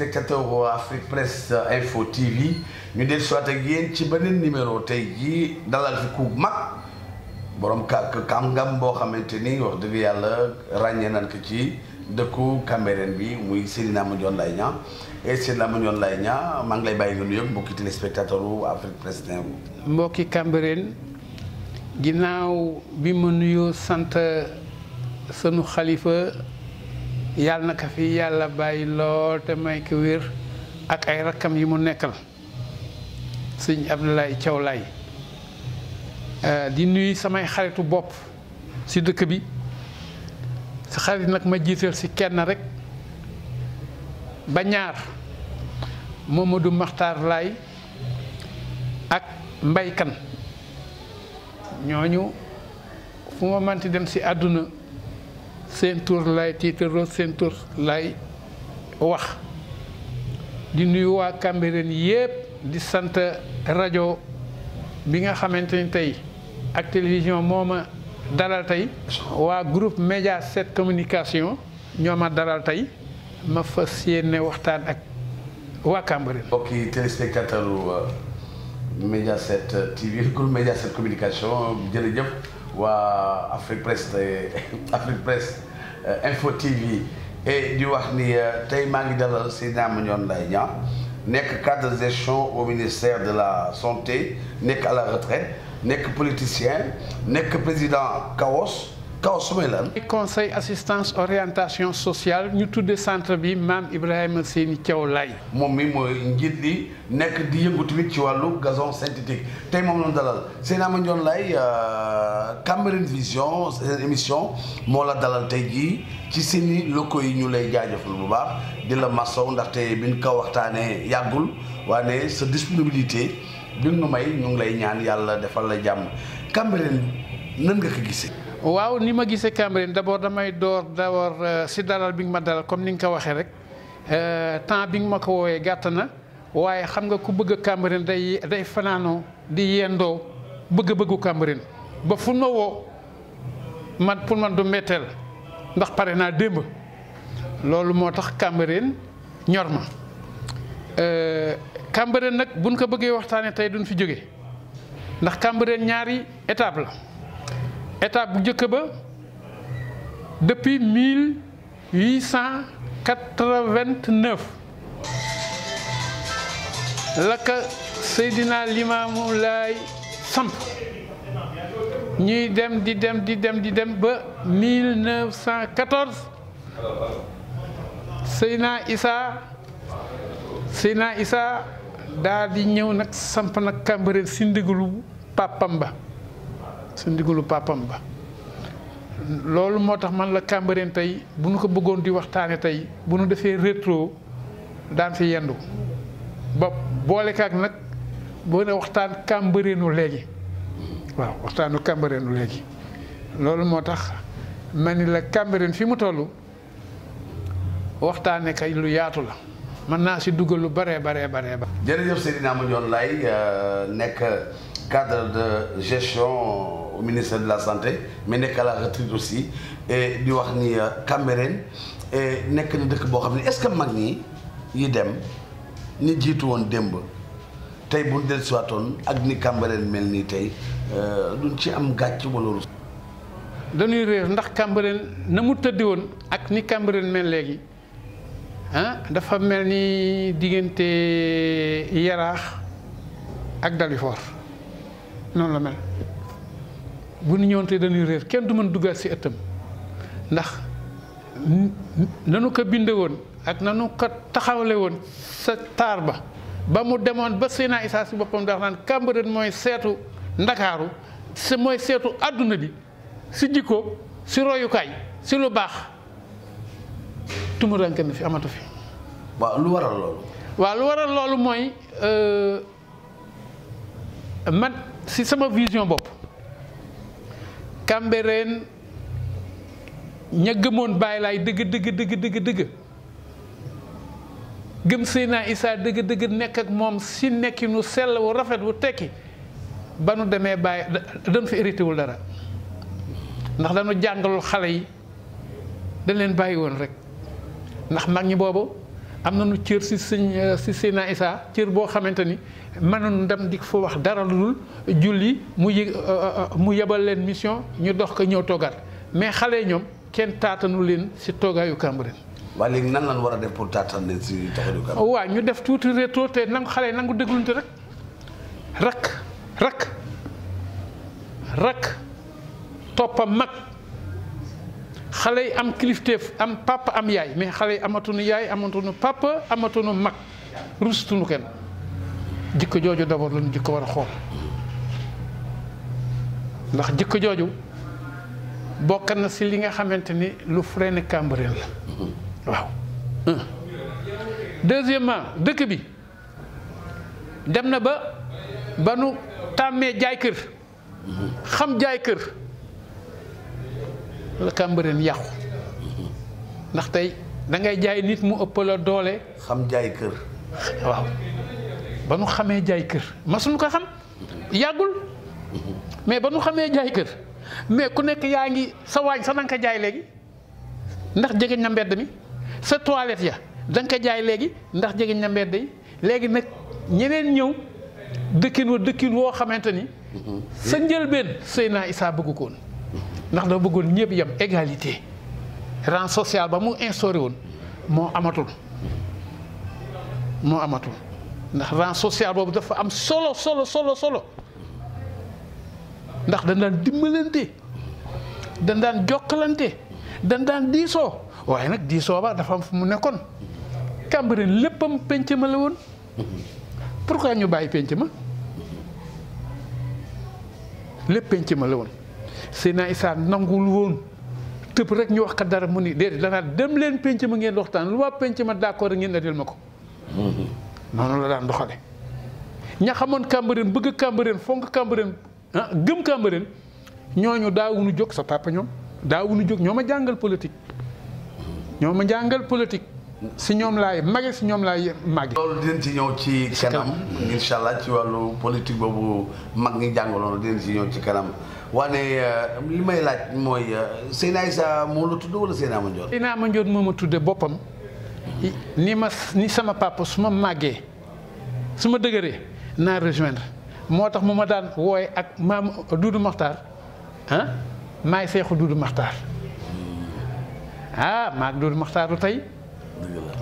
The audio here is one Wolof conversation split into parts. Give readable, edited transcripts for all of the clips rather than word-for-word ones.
téléspectateurs Afrique Presse Info TV ñu del soit ak yéen ci beneen numéro tey jii dalal fi ku mag borom kàngam boo xamante ni wax dëgg yàlla ràññee nañ ko ci dëkku Cambérène bi muy Seydina Mandione Laye Niang et Seydina Mandione Laye Niang maa ngi lay bàyyi nga nuyoog mbokki téléspectateurs Afrique Presse Info. mbokki Cambérène ginnaaw bi ma nuyoo sant sunu xalifa yàlla na ko fi yàlla bàyyi lool te may ko wér ak ay rakkam yi mu nekkal sëñ Abdoulaye Thiaw Laye di nuyu samay xaritu bopp si dëkk bi si xarit nag ma jiital si kenn rek ba ñaar Mamadou Makhtar Laye ak Mbaye Kane ñooñu fu ma manti dem si àdduna seen tur lay tiitaroo seen tur lay wax di nuyu waa Cambérène yépp di sant rajo bi nga xamante ni tey ak télévision moo ma dalal tey waa groupe Média 7 communication ñoo ma dalal tey ma fas yéene waxtaan ak waa Cambérène. mbokki téléspectateur Média 7 TV groupe Média 7 communication jërëjëf waa Afrique Presse Info TV et di wax ni tey maa ngi dalal Seydina Mandione Laye Niang nekk cadre de gestion au ministère de la santé nekk à la retraite nekk politicien nekk président CAOS su may lan. conseil assistance orientation sociale ñu tudde centre bi Maam Ibrahima Séni Thiaw Laye. moom mi mooy njiit li nekk di yëngu tamit ci wàllu gazon synthétique tey moom la ñu dalal Seydina Mandione Laye Cambérène Vision seen émission moo la dalal tey jii ci seeni locaux yi ñu lay jaajëfal bu baax di la masaw ndaxte biñ ko waxtaanee yàggul waaye sa disponibilité bi nu may ñu ngi lay ñaan yàlla defal la jàmm Cambérène nan nga ko gisee. waaw ni ma gisee Cambérène d'abord damay door si dalal bi nga ma dalal comme ni nga ko waxee rek temps bi nga ma ko woowee gàtt na waaye xam nga ku bëgg a Cambérène day fanaanoo di yendoo bëgg-bëggu Cambérène ba fu ma woo man pour man du metteel ndax pare naa démb loolu moo tax Cambérène ñor ma Cambérène nag buñ ko bëggee waxtaanee tey duñ fi jóge ndax Cambérène ñaari étape la. étape bu njëkk ba depuis 1889 la ka Seydina Limaamu Laay samp ñuy dem di dem ba 1914 Seydina Issa daal di ñëw nag samp nag Cambérène si ndigalu papam ba loolu moo tax man la Cambérène tey bu nu ko bëggoon di waxtaane tey bu nu defee rétro daan fi yendu ba boolekaak nag boo ne waxtaan Cambérénu léegi waaw waxtaanu Cambérénu léegi loolu moo tax ma ni la Cambérène fi mu toll waxtaane kay lu yaatu la mën naa si dugal lu bare. jërëjëf Seydina Mandione Laye nekk cadre de gestion au ministère de la santé mais nekk à la retraite aussi et di wax ni Cambérène nekk na dëkk boo xam ne est-ce que mag ñi yi dem ni jiitu woon démb tey bu ñu dellusiwaatoon ak ni Cambérène mel nii tey duñ ci am gàcc wala rus. dañuy réer ndax Cambérène na mu tëddi woon ak ni Cambérène mel léegi dafa mel ni diggante Yaraax ak Dalifort noonu la mel bu ñu ñëwoon te dañuy réer kenn du mën duggaat si ëttam ndax nanu ko binde woon ak nanu ko taxawale woon sa taar ba mu demoon ba Seydina Issa si boppam dax naan Cambérène mooy seetu Ndakaaru mooy seetu àdduna bi si jikko si royukaay si lu baax tumuranke na fi amatu fi. waaw lu waral loolu. waaw lu waral loolu mooy man si sama vision bopp Cambérène ña gëmoon Baay Laay dëgg gëm Seydina Issa dëgg nekk ak moom si nekkinu sell wu rafet wu tekki ba nu demee bàyyi dañ fi hérité wul dara ndax dañu jàngalul xale yi dañ leen bàyyi woon rek ndax mag ñi boobu am nañu cër si si Seydina Issa cër boo xamante ni mënoon dem di fa wax dara lu dul julli mu yebal leen mission ñu dox ko ñëw toogaat mais xale ñoom kenn taatanu leen si toogaayu Cambérène. waaye léegi nan lan war a def pour taataan leen si toogaayu Cambérène. waaw ñu def tuuti rétro te nangu xale nangu déglunte rek rak toppa mag xale yi am kilifteef am papa am yaay mais xale yi amatuñu yaay amatuñu papa amatuñu mag rustuñu kenn jikko jooju d'abord lañu jikko war a xool ndax jikko jooju bokk na si li nga xamante ni lu freiné Cambérène la waaw. Deuxièmement dëkk bi dem na ba nu tàmmee jaay kër xam jaay kër la Cambérène yàqu ndax tey da ngay jaay nit mu ëpp la doole. xam jaay kër. waaw ba nu xamee jaay kër masuñu ko xam yàggul mais ba nu xamee jaay kër mais ku nekk yaa ngi sa waañ sax da nga ko jaay léegi ndax jegeñ na mbedd mi sa toilette ya da nga ko jaay léegi ndax jegeñ na mbedd yi léegi nag ñeneen ñëw dëkkin woo xamante ni sa njëlbeen Seydina Issa bëggu ko woon ndax dafa bëggoon ñëpp yam égalité rang social ba mu instauré woon moo amatul ndax rang social boobu dafa am solo ndax dañ daan dimbalante dañ daan jokkalante dañ daan diisoo waaye nag diisoo ba dafa am fu mu nekkoon Cambérène léppam penc ma la woon pourquoi ñu bàyyi penc ma lépp penc ma la woon Seydina Issa nangul woon tëb rek ñu wax ka dara mu ni déedéet danaa dem leen penc ma ngeen waxtaan lu waa penc ma d'accord ngeen andil ma ko noonu la daan doxale ña xamoon Cambérène bëgg Cambérène fonk Cambérène gëm Cambérène ñooñu daawuñu jóg sa papa ñoom daawuñu jóg ñoo ma jàngal politique si ñoom laay mage si ñoom laay mage. loolu dinañ ci ñëw ci kanam incha allah ci wàllu politique boobu mag ñi jàngaloon dinañ ci ñëw ci kanam waane li may laaj mooy Seydina Issa moo la tudd wala Seydina Mandione. Seydina Mandione moo ma tudde boppam ni sama papa su ma màggee su ma dëgëree naa rejoindre moo tax mu ma daan wooye ak maam Doudou Makhtar maay seexu Doudou Makhtar maag Doudou Makhtar du tey.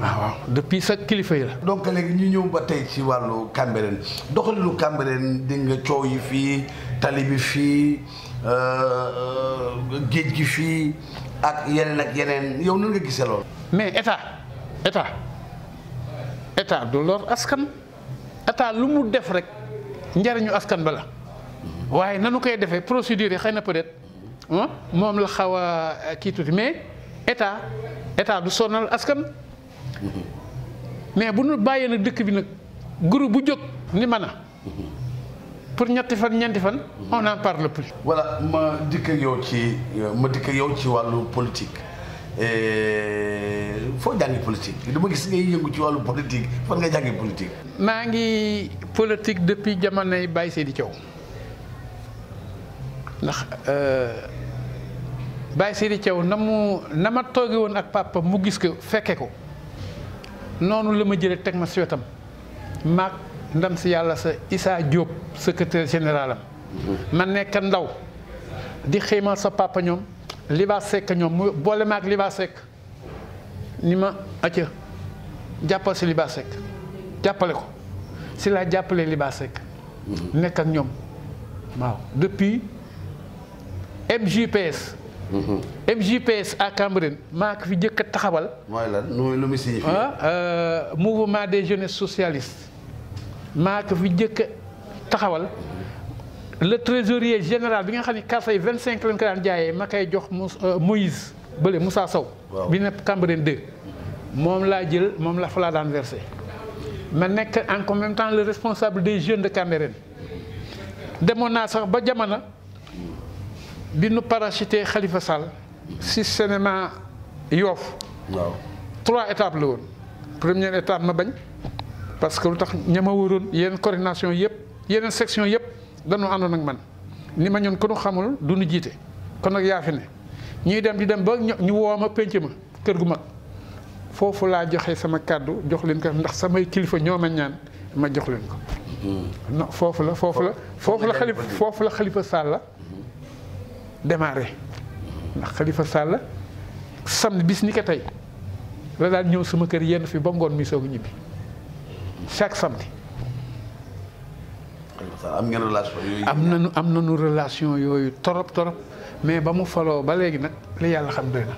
waaw depuis sa kilifa yi la. donc léegi ñu ñëw ba tey ci wàllu Cambérène doxalinu Cambérène dégg nga coow yi fii tali bi fii géej gi fii ak yeneen yow nan nga gisee loolu. mais état du lor askan état lu mu def rek njariñu askan ba la waaye nanu koy defee procédure yi xëy na peut-être moom la xaw a kii tuuti mais état du sonal askan. mais bu ñu bàyyee nag dëkk bi nag groupe bu jóg ni mën a pour ñetti fan ñeenti fan on n'en parle plus. voilà ma dikk ak yow ci wàllu politique foo jàngi politique dama gis ngay yëngu ci wàllu politique fan nga jàngi politique. maa ngi politique depuis jamonoy Baye Seydi Thiaw ndax Baye Seydi Thiaw na ma tooge woon ak papa mu gis ko fekke ko noonu la ma jëlee teg ma si wetam maag ndam si yàlla sa Issa Diop secrétaire général am ma nekk ndaw di xéemal sa papa ñoom Liba Seck ñoom mu boole maag Liba Seck ni ma acca jàppal si Liba Seck jàppale ko si laa jàppalee Liba Seck nekk ak ñoom waaw depuis MJPS. MJPS à Cambérène maa ko fi jëkk a taxawal. mooy lan lu mu signifie. mouvement des jeunes socialistes maa ko fi jëkk a taxawal le trésorier général bi nga xam ne carte yi 25 lañ ko daan jaayee ma koy jox Moïse bële Moussa Sow. bi nekk Cambérène 2. moom laa jël moom la fa laa daan versé ma nekk en même temps le responsable des jeunes de Cambérène demoon naa sax ba jamono. bi nu parachuté Khalifa Sall si cinéma Yoff. waaw 3 étapes la woon. première étape ma bañ parce que lu tax ña ma wóoroon yeneen coordination yëpp yeneen section yëpp dañoo àndoon ak man ni ma ñun ku nu xamul du nu jiite kon nag yaa fi ne ñuy dem di dem ba ñu woo ma penc ma kër gu mag foofu laa joxe sama kàddu jox leen ko ndax samay kilifa ñoo ma ñaan ma jox leen ko. non foofu la Khalifa Sall démarré ndax Khalifa Sall samedi bis ni ko tey la daan ñëw sama kër yenn fi ba ngoon mi soog a ñibbi chaque samedi. am ngeen relation yooyu. am nañu relation yooyu torop mais ba mu faloo ba léegi nag li yàlla xam doy na.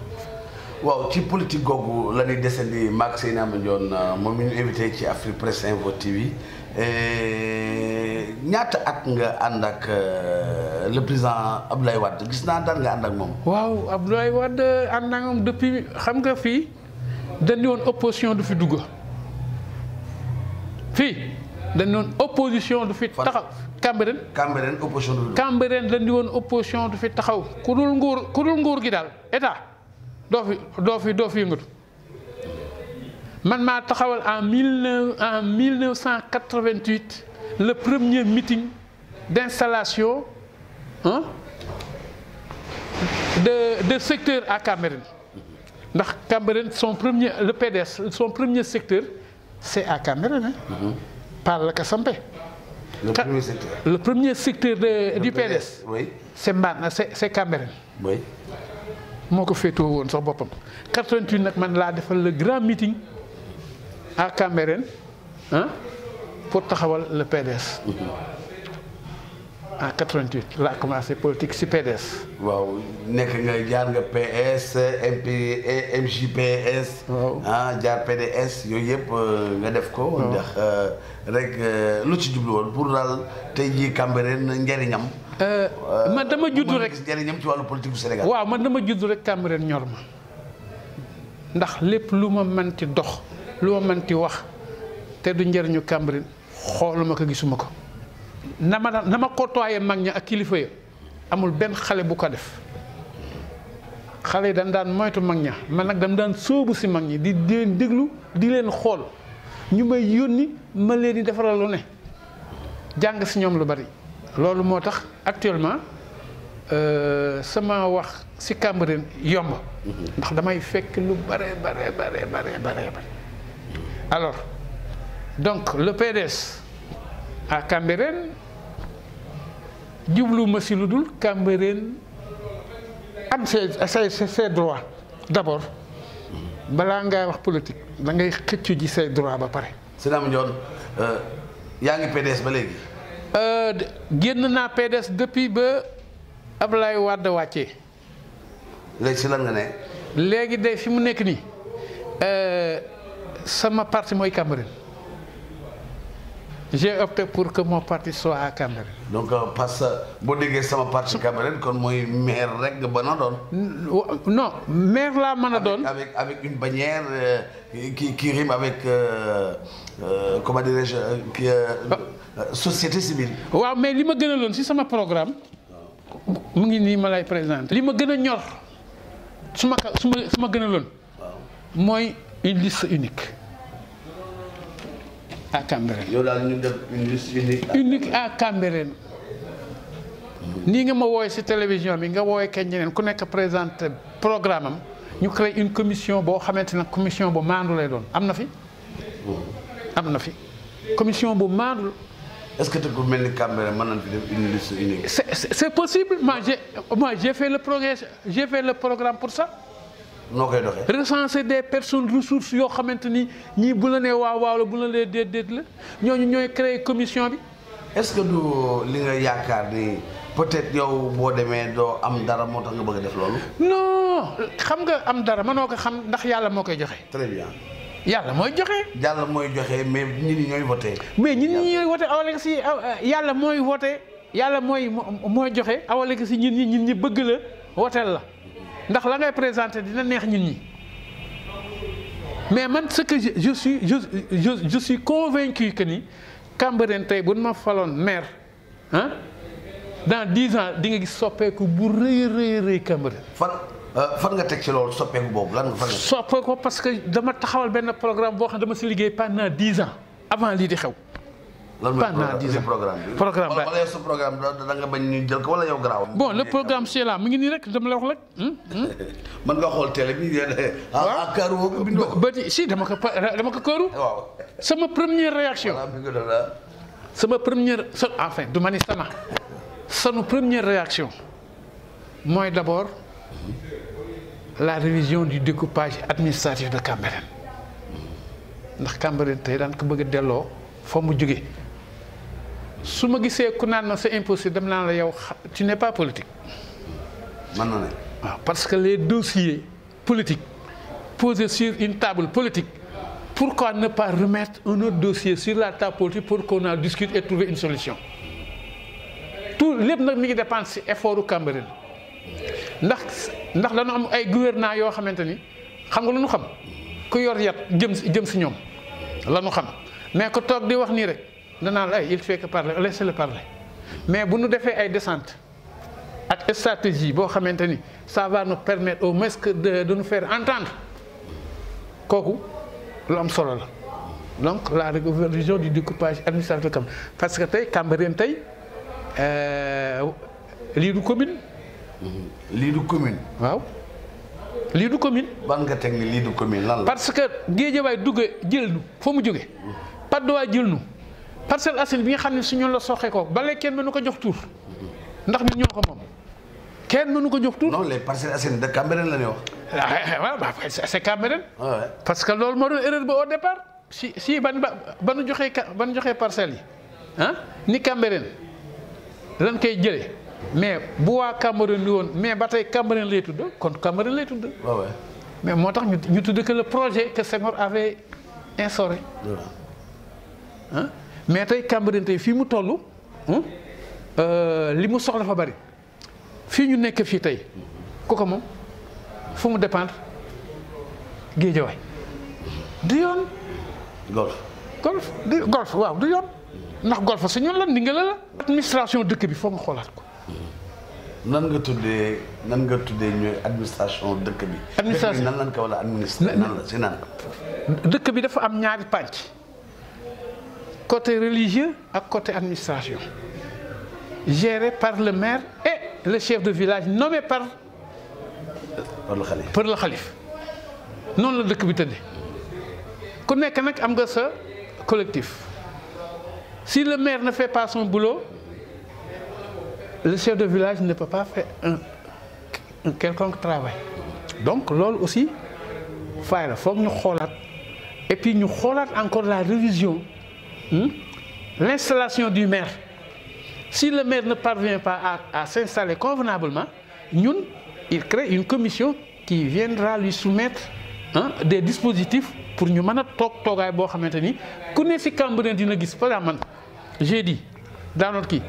waaw ci politique googu la ñuy desandi maag Seydina Mandione moom mi ñu invité ci Afrique Presse Info TV ñaata at nga ànd ak le président Abdoulaye Wade gis naa daan nga ànd ak moom. waaw Abdoulaye Wade ànd ak moom depuis xam nga fii dañu woon opposition du fi dugg fii dañu woon opposition du fi taxaw. Cambérène opposition du fi dugg. Cambérène dañu woon opposition du fi taxaw ku dul nguur gi daal état. doo fi yëngatu man maa taxawal en 1988 le premier meeting d'installation de secteur à Cambérène ndax Cambérène le PDS son premier secteur c'est à Cambérène par la Kasampé. Le premier secteur du PDS. Oui. C'est Cambérène. Oui. moo ko féetoo woon sax boppam 88 nag man laa defal le grand meeting à Cambérène pour taxawal le PDS. En 88 laa commencé politique ci PDS. waaw nekk nga jaar nga PS MJPS. waaw jaar PDS yooyu yëpp nga def ko. ndax rek lu ci jublu woon pour daal tey jii Cambérène njëriñam. man dama judd rek njëriñam ci wàllu politique du Sénégal. waaw man dama judd rek Cambérène ñor ma ndax lépp lu ma mënti dox lu ma mënti wax te du njëriñu Cambérène xooluma ko gisuma ko. na ma côtoyé mag ña ak kilifa ya amul benn xale bu ko def xale yi dañ daan moytu mag ña man nag dam daan sóobu si mag ñi di leen déglu di leen xool ñu may yónni ma leen di defaral lu ne jàng si ñoom lu bari. loolu moo tax actuellement sama wax si Cambérène yomb ndax damay fekk lu bare. Alors donc le PDS à Cambérène jublu ma si lu dul Cambérène am ses droits d'abord balaa ngay wax politique da ngay xëccu ji say droits ba pare. Seydina Mandione yaa ngi PDS ba léegi. génn naa PDS depuis ba Abdoulaye Wade wàccee. léegi si lan nga ne. léegi de fi mu nekk nii sama parti mooy Cambérène. J'ai opté pour que mon parti soit à Cambérène. Donc parce que boo déggee sama parti Cambérène kon mooy maire rek nga mën a doon. non maire laa mën a doon. avec une bannière qui rime avec comment dirais-je société civile. waaw mais li ma gënaloon si sama programme mu ngi nii ma lay présenter. li ma gën a ñor su ma gënaloon. mooy une liste unique. à Cambérène. yow daal ñu def une liste unique. unique à Cambérène. nii nga ma wooye ci télévision bi nga wooye kenn ñeneen ku nekk présenté programme am ñu créé une commission boo xamante ne commission bu maandu lay doon am na fi. am na fi commission bu maandu. est-ce que te ku mel ni Cambérène mën nañ fi def une liste unique. c'est possible j'ai fait le programme pour ça. noo koy doxee. recenser des personnes ressources yoo xamante ni ñii bu la nee waaw la bu la nee déet la ñooñu ñooy créer commission bi. est-ce que du li nga yaakaar ni peut-être yow boo demee doo am dara moo tax nga bëgg a def loolu. non xam nga am dara mënoo ko xam ndax yàlla moo koy joxe. très bien. yàlla mooy joxe. yàlla mooy joxe mais nit ñi ñooy voté. mais nit ñi ñooy voté awale si yàlla mooy voté yàlla mooy joxe awale si ñin ñi bëgg la woteel la. ndax la ngay présenté dina neex nit ñi mais man ce que je suis convaincu que ni Cambérène tey bu ma faloon maire dans 10 ans di nga gis soppeeku bu rëy Cambérène. fan nga teg ci loolu soppeeku boobu lan nga fan nga. soppeeku parce que dama taxawal benn programme boo xam ne dama si liggéey pendant 10 ans avant lii di xew pendant 10 ans programme bi. programme ba wala yow sa programme da nga bañ ñu jël ko wala yow garaaw. bon le programme c'est là mu ngi nii rek dama la wax rek. mën nga xool télé bi ah kaaru boobu bindoo ko. ba si dama ko këru. waaw. sama première réaction. sama première enfin du ma ni sama. sunu première réaction mooy d'abord la révision du découpage administratif de Cambérène ndax Cambérène tey daan ko bëgg a delloo fa mu jóge su ma gisee ku naan na c'est impossible dem naa la yow tu n'es pas politique. man na ne. waaw parce que les dossiers politiques posés sur une table politique pourquoi ne pas remettre un autre dossier sur la table politique pour qu'on en discute et trouver une solution. tout lépp nag mi ngi dépendre ci effort u Cambérène ndax dañu am ay gouvernants yoo xamante ni xam nga lu ñu xam ku yor yat jëm ci ñoom la ñu xam mais ko toog di wax nii rek danaa la ay il fait que parler laissez-le parler mais bu ñu defee ay descente ak stratégie boo xamante ni ça va nous permettre au moins que de nous faire entendre kooku lu am solo la donc la révision du découpage administratif de Cambérène parce que tey Cambérène tey. lii du commune. lii du commune. waaw lii du commune. ban nga teg ni lii du commune lan la. parce que Guédiawaye dugge jël nu fa mu jóge Patte d'Oie jël nu Parcelles Assainies bi nga xam ne su ñun la soxee ko ba léegi kenn mënu ko jox tur ndax ñun ñoo ko moom kenn mënu ko jox tur. non les Parcelles Assainies de Cambérène la ñuy wax. waaw c'est Cambérène. Ouais. parce que loolu moo doon erreur ba au départ si ba nu joxee parcelles yi ah ni Cambérène. lan koy jëlee mais bu waa Cambérène li woon mais ba tey Cambérène lay tudd kon Cambérène lay tudd. waaw ouais. mais moo tax ñu tudd que le projet que Senghor avait instauré. ah mais tey Cambérène tey fii mu toll li mu soxla fa bari fii ñu nekk fii tey ku ko moom fu mu dépendre Guédiawaye du yoon. golf waaw du yoon. ndax golf su ñun la ndingala la. administration dëkk bi foog nga xoolaat ko. nan nga tuddee ñooy administration dëkk bi. administration nan lañ ko wala administrer nan la si nan. dëkk bi dafa am ñaari pàcc côté religieux ak côté administration géré par le maire et le chef de village nommé par le xalif noonu la dëkk bi tëddee ku nekk nag am nga sa collectif. Si le maire ne fait pas son boulot, le chef de village ne peut pas faire un quelconque travail. Donc, loolu aussi, faille la, faut que nous xoolaat. Et puis, nous xoolaat encore la révision, l'installation du maire. Si le maire ne parvient pas à s'installer convenablement, il crée une commission qui viendra lui soumettre des dispositifs pour ñu mën a toogaay boo xamante ni ku ne ci Cambérène dina gis par exemple man j'ai dit dans notre kii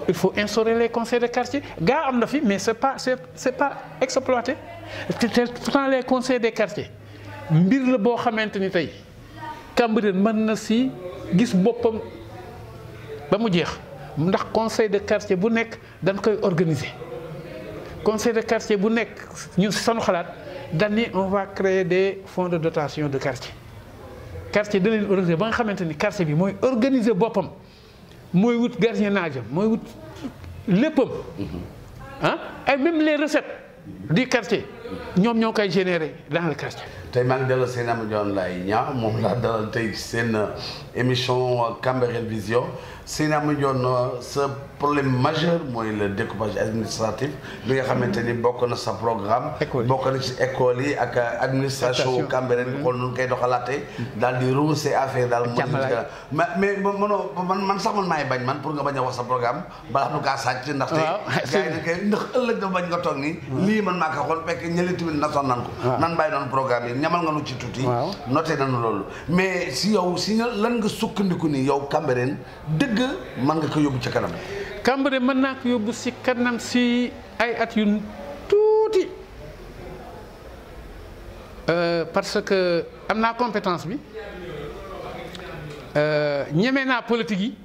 il faut instaurer les conseils de quartier gaa am na fi mais c'est pas exploité pourtant les conseils des quartiers mbir la boo xamante ni tey Cambérène mën na ci gis boppam ba mu jeex ndax conseil de quartier bu nekk dañ koy organiser conseil de quartier bu nekk ñun ci sunu xalaat dañ ni on va créer des fonds de dotation de quartier da leen organiser ba nga xamante ni quartier bi mooy organiser boppam mooy wut gardiennage mooy wut léppam et même les recettes du quartier ñoom ñoo koy générer dans le quartier. tey maa ngi dalal seen Amadou Laye Niang moom laa dalal tey seen émission Cambérène Vision seen Amadou sa problème majeur mooy le découpage administratif bi nga xamante ni bokk na sa programme. bokk na ci école yi ak administration Cambérène xool nu koy doxalaatee. daal di rehausser affaire daal. mais mënoo man sax man maay bañ man pour nga bañ a wax sa programme balaa nu kaa sàcc. ndaxte gars yi dañ koy ndax ëllëg nga bañ nga toog nii. lii man maa ko xool fekk ñële tamit nasoon nan ko. nan bàyyi noonu programme yi ñamal nga nu ci tuuti. noté nañu loolu mais si yow si lan nga sukkandiku ni yow Cambérène dëgg mën nga ko yóbbu ca kanam. Cambérène mën naa ko yóbbu si kanam si ay at yu tuuti parce que am naa compétence bi ñeme naa politique yi.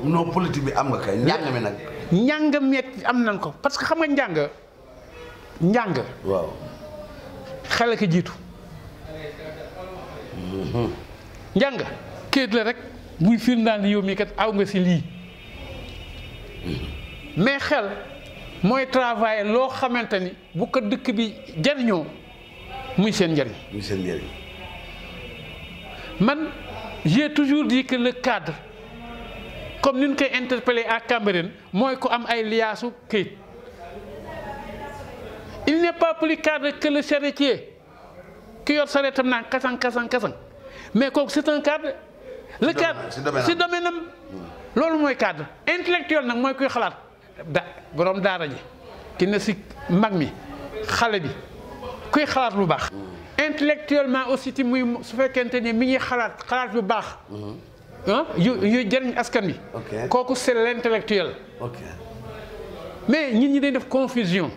non politique bi am nga kay njàng mi nag. njàng meet am nañ ko parce que xam nga njàng. waaw. xale ko jiitu. njàng kayit la rek muy firndaal ni yow mii kat aw nga si lii mais xel mooy travailler loo xamante ni bu ko dëkk bi jariñoo muy seen njariñ. muy seen njariñ. man j'ai toujours dit que le cadre comme ni ñu koy interpellé à Cambérène mooy ko am ay liyaasu këyit il n'est pas plus cadre que le charretier ki yor sareetam naan kasang kasang kasang mais kooku c'est un cadre. le cadre si domaine am loolu mooy cadre intellectuel nag mooy kuy xalaat borom daara ji ki ne si mag mi xale bi kuy xalaat lu baax. intellectuellement aussi ti muy su fekkente ni mi ngi xalaat lu baax. yu jëriñ askan bi. kooku c'est l'intellectuel. mais nit ñi dañ def confusion.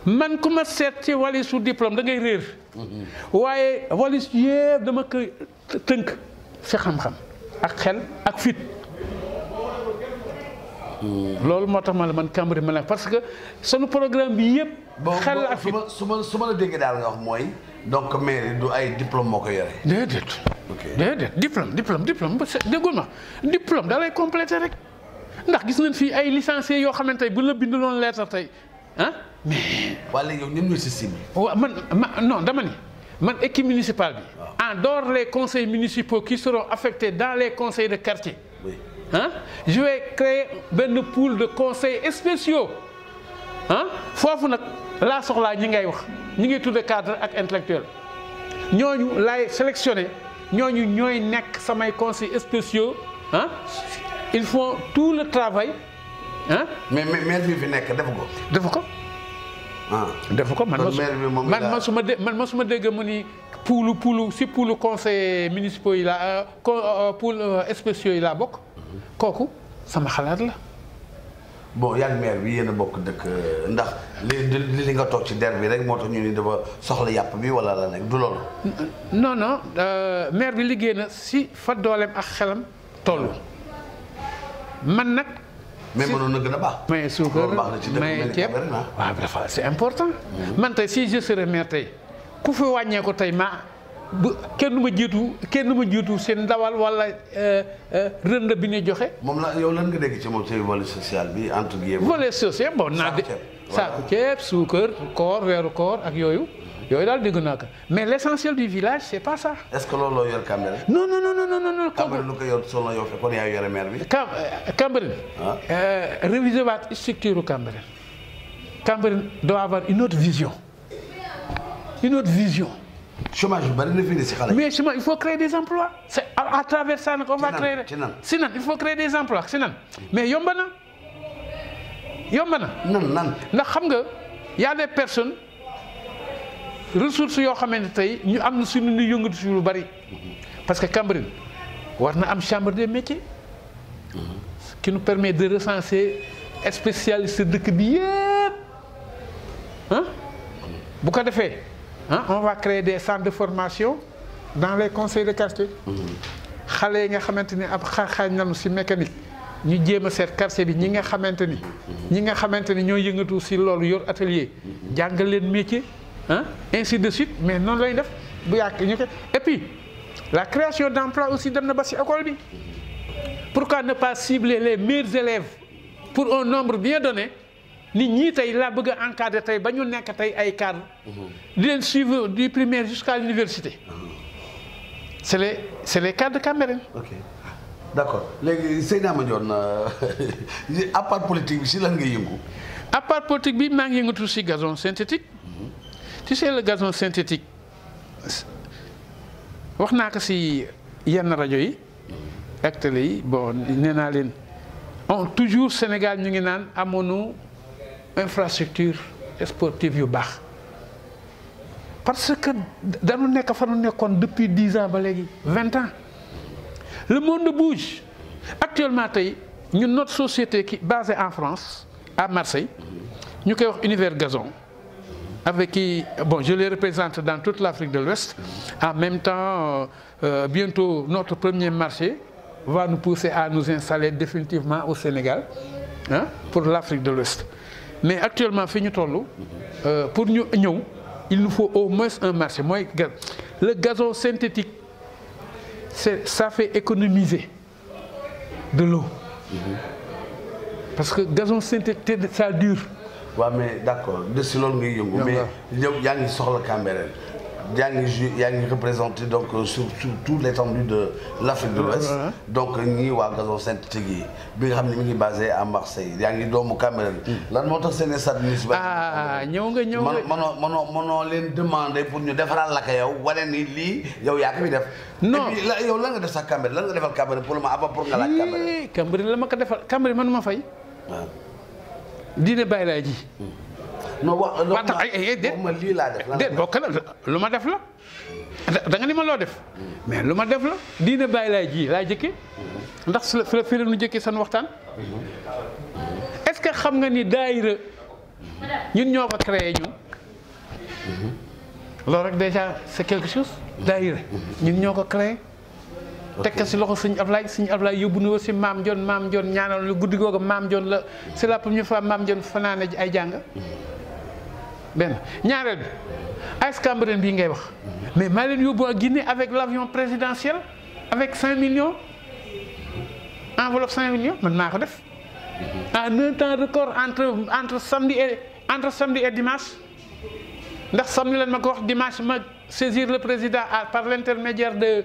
man ku ma seet ci walisu diplôme da ngay réer. waaye walis yëpp dama koy tënk si xam-xam ak xel ak fit. loolu moo tax ma la man Cambérène ma la parce que sunu programme bi yëpp. xel ak fit su ma la déggee daal nga wax mooy donc mairie du ay diplôme moo ko yore. déedéet. déedéet diplôme déggul ma diplôme da lay complété rek ndax gis nañ fii ay licenciés yoo xamante ne bu la bindaloon lettre tey ah mais. waaye léegi yow ñun ñooy si cible. waaw non dama ni man équipe municipale bi. en dehors les conseils municipaux qui seront affectés dans les conseils de quartier. oui je vais créer benn pool de conseils spéciaux foofu nag laa soxlaa ñi ngay wax ñi ngi tudde cadre ak intellectuel ñooñu laay sélectionné ñooñu ñooy nekk samay conseils spéciaux ils font tout le travail mais maire bi fi nekk defu ko. defu ko. defu ko man ma su ma dégg mu ni poolu conseil municipaux yi laa pool spéciaux yi laa bokk. kooku sama xalaat la. bon yaa ngi maire bi yéen a bokk dëkk ndax li nga toog ci der bi rek moo tax ñu ni dafa soxla yàpp bi wala la nekk du loolu. non maire bi liggéey na si fa dooleem ak xelam toll. man nag. mais mënoon na gën a baax. mais suukar mais ceeb waaw dafa c'est important. man tey si je serais maire tey ku fi wàññee ko tey kenn du ma jiitu seen ndawal wala rënd bi ñu joxe. moom la yow lan nga dégg ci moom ci volet social bi entre guillemets. volet social bon naa de saaku ceeb suukar koor weeru koor ak yooyu daal dégg naa ko mais l'essentiel du village c'est pas ça. est-ce que loolu yor Cambérène. non. Cambérène lu ko yor solo yow fekkoon yaa yore maire bi. Cambérène. réviser waat structure Cambérène. Cambérène doit avoir une autre vision. chômage bi bari na fi si xale. mais chômage il faut créer des emplois. c'est à travers ça nag on va créer. si nan il faut créer des emplois si nan mais yomb na. nan ndax xam nga y a des personnes ressources yoo xamante tey ñu am na suñu ñu yëngatu si lu bari. parce que Cambérène war na am chambre des métiers. qui nous permet de recenser spécialistes dëkk bi yëpp bu ko defee. on va créer des centres de formation dans les conseils de quartier. xale yi nga xamante ni ab xaañ nañu si mécanique ñu jéem a seet quartier bi ñi nga xamante ni ñoo yëngatu si loolu yor atelier jàngal leen métier ainsi de suite mais noonu lay def bu yàgg ñu ko et puis la création d'emploi aussi dem na ba si école bi pourquoi ne pas cibler les meilleurs élèves pour un nombre bien donné. nit ñii tey laa bëgg a encadrer tey ba ñu nekk tey ay cadres. di leen suivre du primaire jusqu'à l'université. c'est les cadres de Cambérène. ok d'accord léegi Seydina Mandione à part politique bi si lan nga yëngu. à part politique bi maa ngi yëngatu si gazon synthétique. tu sais le gazon synthétique wax naa ko si yenn rajo yi ak télé yi bon nee naa leen toujours Sénégal ñu ngi naan amoonu. infrastructure sportive yu baax parce que dañu nekk fa nu nekkoon depuis 10 ans ba léegi 20 ans le monde bouge actuellement tey ñun notre société qui basée en France à Marseille ñu koy wax Univers Gazon avec qui bon je les représente dans toute l'Afrique de l'Ouest en même temps bientôt notre premier marché va nous pousser à nous installer définitivement au Sénégal pour l'Afrique de l'Ouest. mais actuellement fi ñu toll pour ñu ñëw il nous faut au moins un marché mooy le gazon synthétique ça fait économiser de l'eau. Parce que gazon synthétique ça dure. waaw mais d'accord de si loolu ngay yëngu. mais yow yaa ngi soxla Cambérène yaa ngi représenté donc sur toute l'étendue de l'Afrique de l'Ouest. donc ñii waa gazon synthétique yi bi nga xam ne mi ngi basé à Marseille yaa ngi doomu Cambérène. lan moo tax seen stade municipal. ñëw nga mënoo leen demander pour ñu defaral la ko yow wane ni lii yow yaa ko fi def. non et puis yow lan nga def sax Cambérène lan nga defal Cambérène pour le moment abba pour nga laaj Cambérène. Cambérène la ma ko defal Cambérène man ma fay. waaw. diine bàyyi laa ji. non wax ma lii laa def. déet bokk na lu ma def la. da nga ni ma loo def. mais lu ma def la diine bàyyi laa ji laa jëkkee. ndax fi la nu jëkkee seen waxtaan. est-ce que xam nga ni daayira ñun ñoo ko créé ñun. loolu rek déjà c'est quelque chose. daayira ñun ñoo ko créé. tekk si loxo sëñ Ablaye yóbbu na si maam Jon ñaanal lu guddi googu maam Jon la c'est la première fois maam Jon fanaane ay jàng benn ñaareel bi AS Cambérène bii ngay wax mais maa leen yóbbu ak Guinée avec l'avion présidentiel avec 5 millions enveloppe 5 millions man maa ko def en un temps record entre samedi et dimanche ndax samedi lañ ma ko wax dimanche ma saisir le président par l'intermédiaire de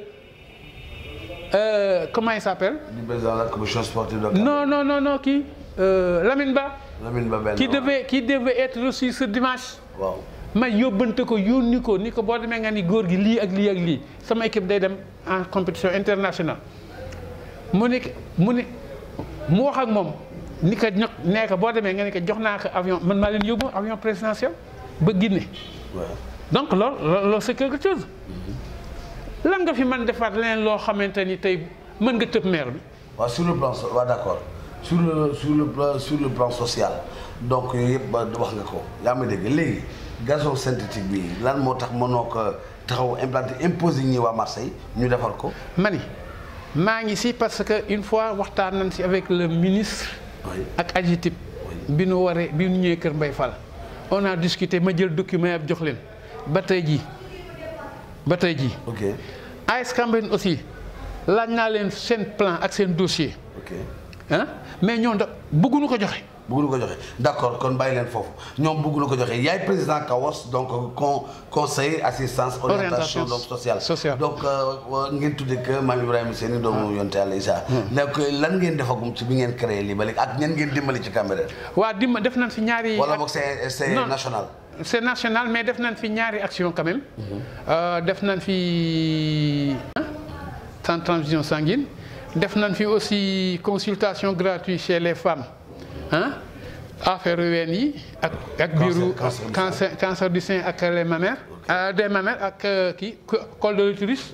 comment il s'appelle? Du président de la commission sportive de Cambérène. Non, qui Lamine Ba. Lamine Ba benn qui devait être reçu ce dimanche. waaw ma yóbbante ko yónni ko ni ko boo demee nga ni góor gi lii ak lii sama équipe day dem en compétition internationale. mu wax ak moom ni ko nee ko boo demee nga ni ko jox naa ko avion man maa leen yóbbu avion présidentiel ba Guinée. donc loolu c'est quelque chose. lan nga fi mën defaat leneen loo xamante ni tey mën nga tëb maire bi. waaw sur le plan d'accord sur le plan social donc yooyu yëpp wax nga ko yaa ma dégg léegi gazon synthétique bi lan moo tax mënoo ko taxaw implanté imposé ñi waa Marseille ñu defar ko. maa ngi si parce que une fois waxtaan nañ si avec le ministre. ak AGETIP. bi nu ñëwee Kër Mbaye Fall. on a discuté ma jël document yëpp jox leen ba tey jii. ok AS Cambérène aussi laaj naa leen seen plan ak seen dossier. ok mais ñoom bëgguñu ko joxe. d'accord kon bàyyi leen foofu ñoom bëgguñu ko joxe yaay président CAOS donc conseil assistance orientation donc sociale. donc ngeen tuddee que Mame Ibrahima Seyni doomu yonte Yàlla Isa. donc lan ngeen defagum ci bi ngeen créé lii ba léegi ak ñan ngeen dimbali ci Cambérène. waa def nañ fi ñaari. wala boog c'est national. C'est national mais def nañ fi ñaari action quand même. def nañ fi sans transfusion sanguine def nañ fi aussi consultation gratuite chez les femmes affaire ween yi ak biiru cancer du sein ak les mammaires des mammaires ak col de l'utérus.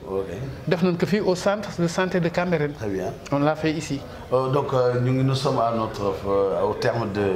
def nañ ko fii au centre de santé de Cambérène. Très bien. On l'a fait ici. Donc nous sommes au terme de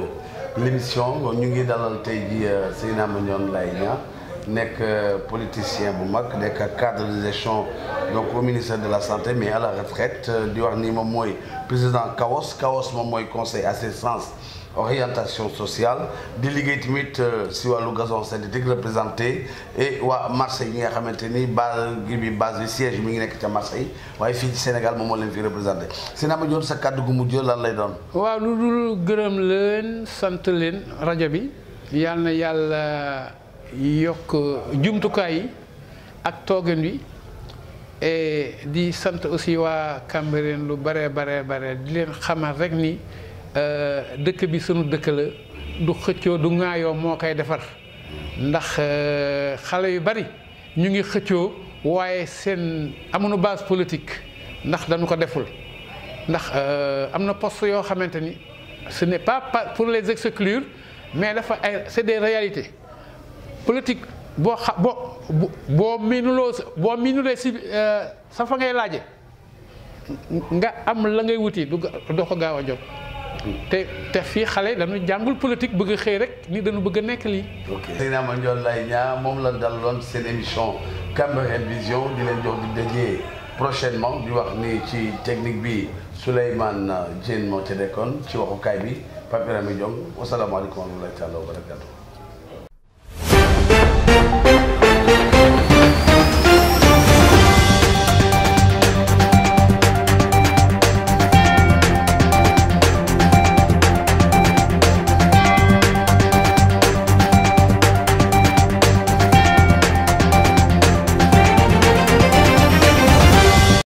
l'émission ñu ngi dalal tey jii Seydina Mandione Laye Niang nekk politicien bu mag nekk cadre de gestion donc au ministère de la santé mais à la retraite di wax ni moom mooy président CAOS moom mooy conseil assistance orientation sociale di liggéey tamit si wàllu gazon synthétique représenté et waa Marseille yi nga xamante ni base bi siège mi ngi nekk ca Marseille waaye fii ci Sénégal moom moo leen fi représenté Seydina Mandione sa kàddu gu mujj lan lay doon. waaw lu dul gërëm leen sant leen rajo bi yal na yàlla yokk jumtukaay yi ak toogin wi et di sant aussi waa Cambérène lu bare di leen xamal rek ni. dëkk bi sunu dëkk la du xëccoo du ŋaayoo moo koy defar ndax xale yu bari ñu ngi xëccoo waaye seen amuñu base politique ndax dañu ko deful ndax am na poste yoo xamante ni ce n'est pas pour les exclure mais dafa ay c'est des réalités politique boo miinulee si sa fa ngay laaje nga am la ngay wuti doo ko gaaw a jot. te fii xale dañu jàngul politique bëgg a xëy rek ni dañu bëgg a nekk lii. ok Seydina Mandione Laye Niang moom la daloon seen émission Cambérène Vision di leen jox di dajee prochainement di wax ni ci technique bi Souleymane Diène moo ca nekkoon ci waxukaay bi Pape Birame Diong wasalaamaaleykum wa rahmatullahi taala wa barakatuh.